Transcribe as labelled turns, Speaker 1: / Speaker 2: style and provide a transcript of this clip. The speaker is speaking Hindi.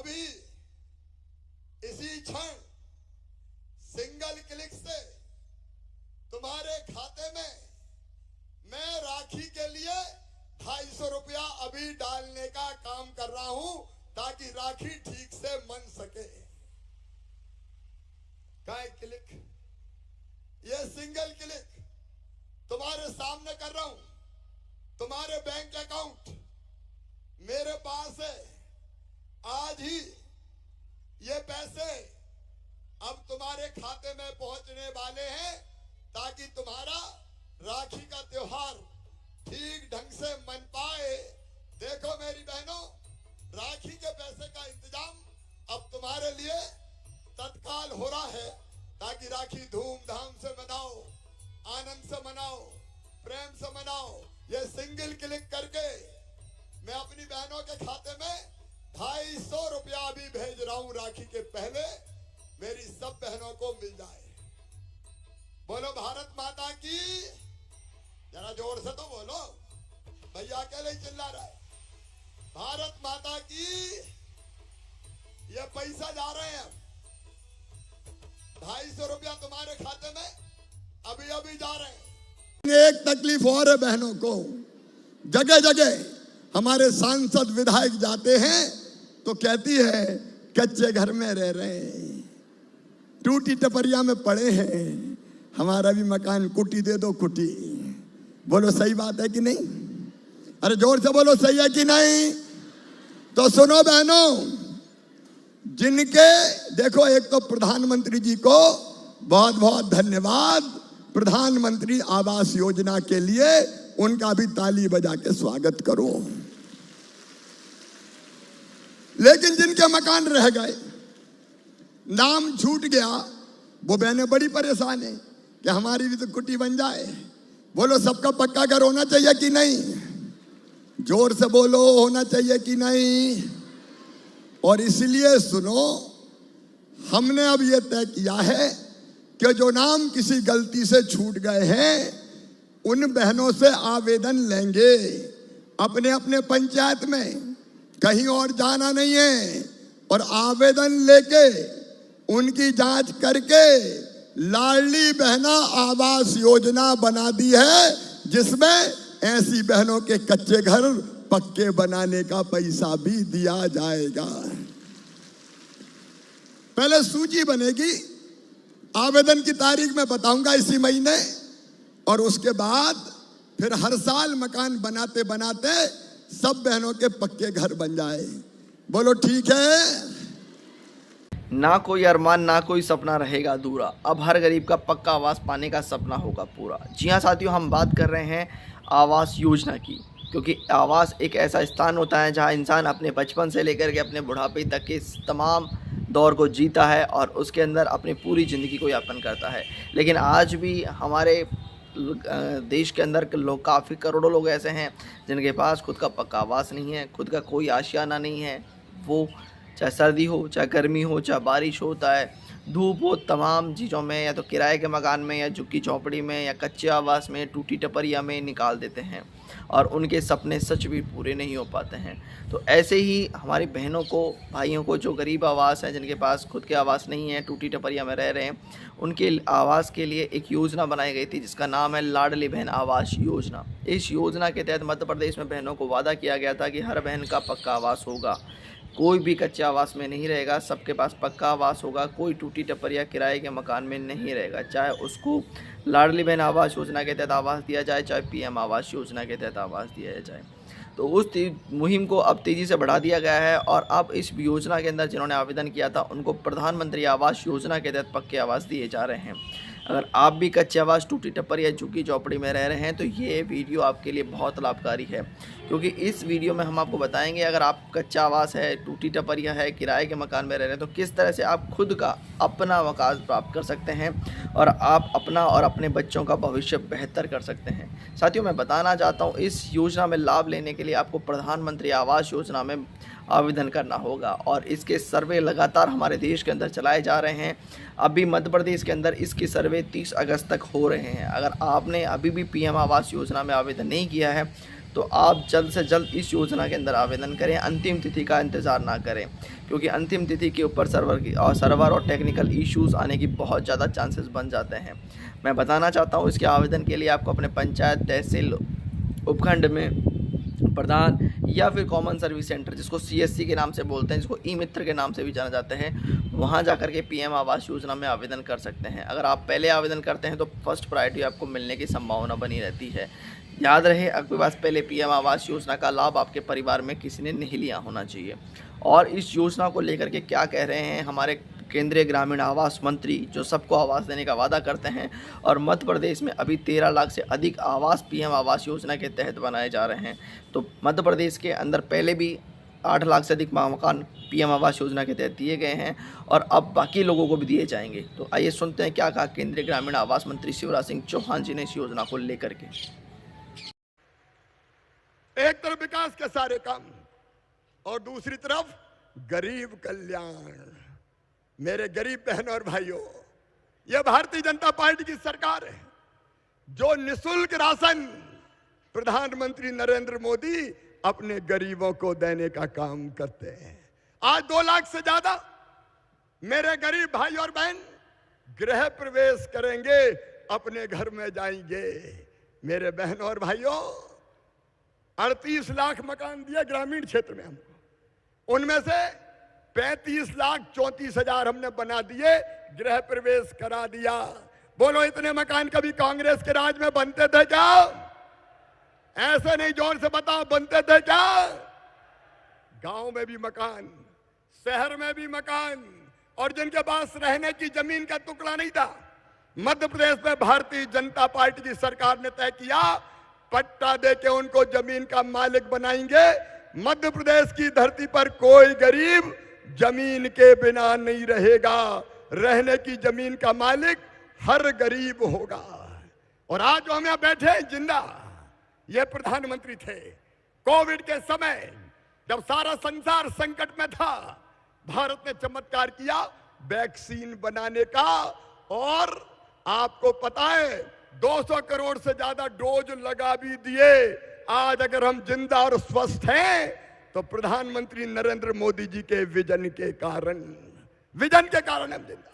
Speaker 1: अभी इसी क्षण सिंगल क्लिक से तुम्हारे खाते में मैं राखी के लिए 250 रुपया अभी डालने का काम कर रहा हूं ताकि राखी ठीक से बन सके। काय क्लिक, ये सिंगल क्लिक तुम्हारे सामने कर रहा हूं। तुम्हारे बैंक अकाउंट मेरे पास है। आज ही ये पैसे अब तुम्हारे खाते में पहुंचने वाले हैं ताकि तुम्हारा राखी का त्योहार ठीक ढंग से मन पाए। देखो मेरी बहनों, राखी के पैसे का इंतजाम अब तुम्हारे लिए तत्काल हो रहा है ताकि राखी धूमधाम से मनाओ, आनंद से मनाओ, प्रेम से मनाओ। ये सिंगल क्लिक करके मैं अपनी बहनों के खाते में 250 रुपया अभी भेज रहा हूं राखी के पहले, मेरी सब बहनों को मिल जाए। बोलो भारत माता की, जरा जोर से तो बोलो, भैया अकेले ही चिल्ला रहा है। भारत माता की। ये पैसा जा रहे हैं, 250 रुपया तुम्हारे खाते में अभी अभी जा रहे हैं। एक तकलीफ और है बहनों को, जगह जगह हमारे सांसद विधायक जाते हैं तो कहती है कच्चे घर में रह रहे हैं, टूटी टपरिया में पड़े हैं, हमारा भी मकान कुटी दे दो कुटी। बोलो सही बात है कि नहीं? अरे जोर से बोलो सही है कि नहीं? तो सुनो बहनों, जिनके देखो, एक तो प्रधानमंत्री जी को बहुत बहुत धन्यवाद, प्रधानमंत्री आवास योजना के लिए उनका भी ताली बजा के स्वागत करो। लेकिन जिनके मकान रह गए, नाम छूट गया, वो बहनें बड़ी परेशान है कि हमारी भी तो कुटी बन जाए। बोलो सबका पक्का घर होना चाहिए कि नहीं? जोर से बोलो, होना चाहिए कि नहीं? और इसलिए सुनो, हमने अब ये तय किया है कि जो नाम किसी गलती से छूट गए हैं उन बहनों से आवेदन लेंगे अपने अपने पंचायत में, कहीं और जाना नहीं है। और आवेदन लेके उनकी जांच करके लाडली बहना आवास योजना बना दी है, जिसमें ऐसी बहनों के कच्चे घर पक्के बनाने का पैसा भी दिया जाएगा। पहले सूची बनेगी, आवेदन की तारीख मैं बताऊंगा इसी महीने, और उसके बाद फिर हर साल मकान बनाते बनाते सब बहनों के पक्के घर बन जाए। बोलो ठीक है?
Speaker 2: ना कोई अरमान ना कोई सपना रहेगा अधूरा, अब हर गरीब का पक्का आवास पाने का सपना होगा पूरा। जी हाँ साथियों, हम बात कर रहे हैं आवास योजना की, क्योंकि आवास एक ऐसा स्थान होता है जहां इंसान अपने बचपन से लेकर के अपने बुढ़ापे तक के तमाम दौर को जीता है और उसके अंदर अपनी पूरी ज़िंदगी को यापन करता है। लेकिन आज भी हमारे देश के अंदर लोग, काफ़ी करोड़ों लोग ऐसे हैं जिनके पास खुद का पक्का आवास नहीं है, खुद का कोई आशियाना नहीं है। वो चाहे सर्दी हो, चाहे गर्मी हो, चाहे बारिश होता है, धूप हो, तमाम चीज़ों में या तो किराए के मकान में या झुग्गी झोंपड़ी में या कच्चे आवास में, टूटी टपरिया में निकाल देते हैं और उनके सपने सच भी पूरे नहीं हो पाते हैं। तो ऐसे ही हमारी बहनों को, भाइयों को जो गरीब आवास हैं, जिनके पास खुद के आवास नहीं है, टूटी टपरिया में रह रहे हैं, उनके आवास के लिए एक योजना बनाई गई थी जिसका नाम है लाडली बहन आवास योजना। इस योजना के तहत मध्य प्रदेश में बहनों को वादा किया गया था कि हर बहन का पक्का आवास होगा, कोई भी कच्चे आवास में नहीं रहेगा, सबके पास पक्का आवास होगा, कोई टूटी टपरिया किराए के मकान में नहीं रहेगा। चाहे उसको लाडली बहन आवास योजना के तहत आवास दिया जाए, चाहे पीएम आवास योजना के तहत आवास दिया जाए। तो उस मुहिम को अब तेज़ी से बढ़ा दिया गया है और अब इस योजना के अंदर जिन्होंने आवेदन किया था उनको प्रधानमंत्री आवास योजना के तहत पक्के आवास दिए जा रहे हैं। अगर आप भी कच्चे आवास, टूटी टप्पर या झुग्गी झोपड़ी में रह रहे हैं तो ये वीडियो आपके लिए बहुत लाभकारी है, क्योंकि इस वीडियो में हम आपको बताएंगे अगर आप कच्चा आवास है, टूटी टपरिया है, किराए के मकान में रह रहे हैं तो किस तरह से आप खुद का अपना मकान प्राप्त कर सकते हैं और आप अपना और अपने बच्चों का भविष्य बेहतर कर सकते हैं। साथियों, मैं बताना चाहता हूँ इस योजना में लाभ लेने के लिए आपको प्रधानमंत्री आवास योजना में आवेदन करना होगा और इसके सर्वे लगातार हमारे देश के अंदर चलाए जा रहे हैं। अभी मध्य प्रदेश के अंदर इसके सर्वे 30 अगस्त तक हो रहे हैं। अगर आपने अभी भी पीएम आवास योजना में आवेदन नहीं किया है तो आप जल्द से जल्द इस योजना के अंदर आवेदन करें, अंतिम तिथि का इंतज़ार ना करें, क्योंकि अंतिम तिथि के ऊपर सर्वर और टेक्निकल इश्यूज़ आने की बहुत ज़्यादा चांसेस बन जाते हैं। मैं बताना चाहता हूँ, इसके आवेदन के लिए आपको अपने पंचायत, तहसील, उपखंड में प्रधान या फिर कॉमन सर्विस सेंटर, जिसको CSC के नाम से बोलते हैं, जिसको ई मित्र के नाम से भी जाना जाता है, वहाँ जाकर के PM आवास योजना में आवेदन कर सकते हैं। अगर आप पहले आवेदन करते हैं तो फर्स्ट प्रायोरिटी आपको मिलने की संभावना बनी रहती है। याद रहे, आपके पास पहले PM आवास योजना का लाभ आपके परिवार में किसी ने नहीं लिया होना चाहिए। और इस योजना को लेकर के क्या कह रहे हैं हमारे केंद्रीय ग्रामीण आवास मंत्री, जो सबको आवास देने का वादा करते हैं, और मध्य प्रदेश में अभी 13 लाख से अधिक आवास PM आवास योजना के तहत बनाए जा रहे हैं। तो मध्य प्रदेश के अंदर पहले भी 8 लाख से अधिक मकान PM आवास योजना के तहत दिए गए हैं और अब बाकी लोगों को भी दिए जाएंगे। तो आइए सुनते हैं क्या कहा केंद्रीय ग्रामीण आवास मंत्री शिवराज सिंह चौहान जी ने इस योजना को लेकर के।
Speaker 1: एक तरफ विकास के सारे काम और दूसरी तरफ गरीब कल्याण। मेरे गरीब बहनों और भाइयों, यह भारतीय जनता पार्टी की सरकार है जो निःशुल्क राशन प्रधानमंत्री नरेंद्र मोदी अपने गरीबों को देने का काम करते हैं। आज 2 लाख से ज्यादा मेरे गरीब भाई और बहन गृह प्रवेश करेंगे, अपने घर में जाएंगे। मेरे बहनों और भाइयों, 38 लाख मकान दिए ग्रामीण क्षेत्र में हमको, उनमें से 35,34,000 हमने बना दिए, गृह प्रवेश करा दिया। बोलो, इतने मकान कभी कांग्रेस के राज में बनते थे क्या? ऐसे नहीं, जोर से बताओ, बनते थे क्या? गांव में भी मकान, शहर में भी मकान, और जिनके पास रहने की जमीन का टुकड़ा नहीं था, मध्य प्रदेश में भारतीय जनता पार्टी की सरकार ने तय किया, पट्टा देके उनको जमीन का मालिक बनाएंगे। मध्य प्रदेश की धरती पर कोई गरीब जमीन के बिना नहीं रहेगा, रहने की जमीन का मालिक हर गरीब होगा। और आज जो हम यहां बैठे हैं जिंदा, ये प्रधानमंत्री थे। कोविड के समय जब सारा संसार संकट में था, भारत ने चमत्कार किया वैक्सीन बनाने का, और आपको पता है 200 करोड़ से ज्यादा डोज लगा भी दिए। आज अगर हम जिंदा और स्वस्थ हैं तो प्रधानमंत्री नरेंद्र मोदी जी के विजन के कारण हम जिंदा।